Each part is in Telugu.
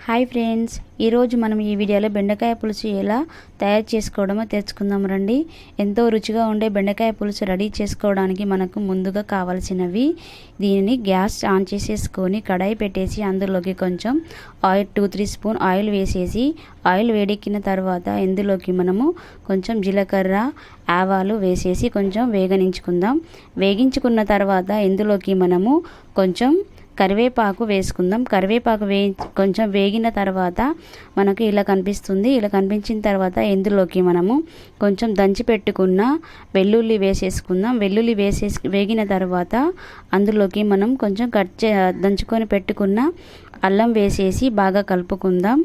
హాయ్ ఫ్రెండ్స్, ఈరోజు మనం ఈ వీడియోలో బెండకాయ పులుసు ఎలా తయారు చేసుకోవడమో తెలుసుకుందాం రండి. ఎంతో రుచిగా ఉండే బెండకాయ పులుసు రెడీ చేసుకోవడానికి మనకు ముందుగా కావాల్సినవి, దీనిని గ్యాస్ ఆన్ చేసేసుకొని కడాయి పెట్టేసి అందులోకి కొంచెం ఆయిల్ 2-3 స్పూన్ ఆయిల్ వేసేసి, ఆయిల్ వేడెక్కిన తర్వాత ఇందులోకి మనము కొంచెం జీలకర్ర ఆవాలు వేసేసి కొంచెం వేగించుకున్న తర్వాత ఇందులోకి మనము కొంచెం కరివేపాకు వేసుకుందాం. కరివేపాకు కొంచెం వేగిన తర్వాత మనకు ఇలా కనిపిస్తుంది. ఇలా కనిపించిన తర్వాత ఇందులోకి మనము కొంచెం దంచి పెట్టుకున్న వెల్లుల్లి వేసేసుకుందాం. వెల్లుల్లి వేగిన తర్వాత అందులోకి మనం కొంచెం దంచుకొని పెట్టుకున్న అల్లం వేసేసి బాగా కలుపుకుందాం.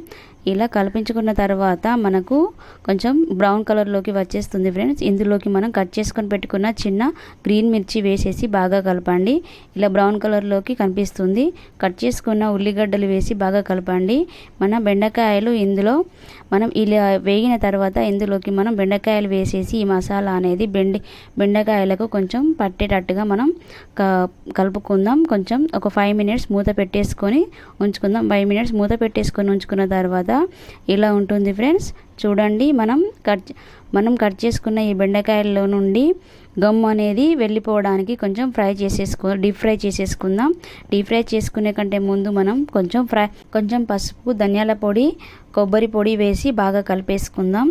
ఇలా కలిపించుకున్న తర్వాత మనకు కొంచెం బ్రౌన్ కలర్లోకి వచ్చేస్తుంది ఫ్రెండ్స్. ఇందులోకి మనం కట్ చేసుకొని పెట్టుకున్న చిన్న గ్రీన్ మిర్చి వేసేసి బాగా కలపండి. ఇలా బ్రౌన్ కలర్లోకి కనిపిస్తుంది. కట్ చేసుకున్న ఉల్లిగడ్డలు వేసి బాగా కలపండి. మన బెండకాయలు ఇందులో మనం ఇలా వేగిన తర్వాత ఇందులోకి మనం బెండకాయలు వేసేసి ఈ మసాలా అనేది బెండకాయలకు కొంచెం పట్టేటట్టుగా మనం కలుపుకుందాం. కొంచెం ఒక 5 మినిట్స్ మూత పెట్టేసుకొని ఉంచుకుందాం. 5 మినిట్స్ మూత పెట్టేసుకొని ఉంచుకున్న తర్వాత ఇలా ఉంటుంది ఫ్రెండ్స్. చూడండి, మనం కట్ చేసుకున్న ఈ బెండకాయల్లో నుండి గమ్ అనేది వెళ్ళిపోవడానికి కొంచెం డీప్ ఫ్రై చేసేసుకుందాం. డీప్ ఫ్రై చేసుకునే కంటే ముందు మనం కొంచెం పసుపు, ధనియాల పొడి, కొబ్బరి పొడి వేసి బాగా కలిపేసుకుందాం.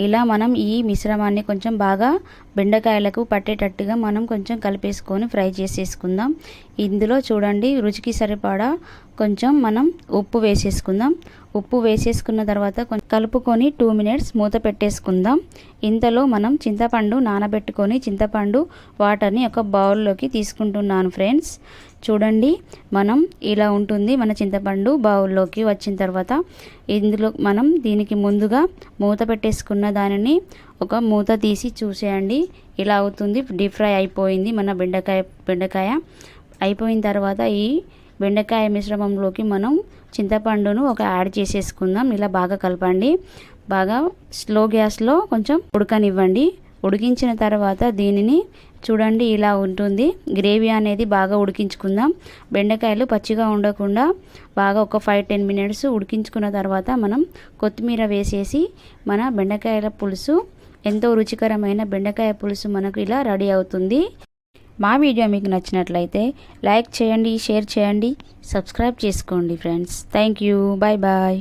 ఇలా మనం ఈ మిశ్రమాన్ని కొంచెం బాగా బెండకాయలకు పట్టేటట్టుగా మనం కొంచెం కలిపేసుకొని ఫ్రై చేసేసుకుందాం. ఇందులో చూడండి, రుచికి సరిపడా కొంచెం మనం ఉప్పు వేసేసుకుందాం. ఉప్పు వేసేసుకున్న తర్వాత కలుపుకొని 2 మినిట్స్ మూత పెట్టేసుకుందాం. ఇంతలో మనం చింతపండు నానబెట్టుకొని చింతపండు వాటర్ని ఒక బౌల్లోకి తీసుకుంటున్నాను ఫ్రెండ్స్. చూడండి, మనం ఇలా ఉంటుంది. మన చింతపండు బౌల్లోకి వచ్చిన తర్వాత ఇందులో మనం దీనికి ముందుగా మూత పెట్టేసుకున్న దానిని ఒక మూత తీసి చూసేయండి. ఇలా అవుతుంది. డీప్ ఫ్రై అయిపోయింది మన బెండకాయ అయిపోయిన తర్వాత ఈ బెండకాయ మిశ్రమంలోకి మనం చింతపండును యాడ్ చేసేసుకుందాం. ఇలా బాగా కలపండి. బాగా స్లో గ్యాస్లో కొంచెం ఉడకనివ్వండి. ఉడికించిన తర్వాత దీనిని చూడండి, ఇలా ఉంటుంది. గ్రేవీ అనేది బాగా ఉడికించుకుందాం. బెండకాయలు పచ్చిగా ఉండకుండా బాగా ఒక 5-10 మినిట్స్ ఉడికించుకున్న తర్వాత మనం కొత్తిమీర వేసేసి మన బెండకాయల పులుసు, ఎంతో రుచికరమైన బెండకాయ పులుసు మనకు ఇలా రెడీ అవుతుంది. మా వీడియో మీకు నచ్చినట్లయితే లైక్ చేయండి, షేర్ చేయండి, సబ్స్క్రైబ్ చేసుకోండి friends. Thank you. Bye bye.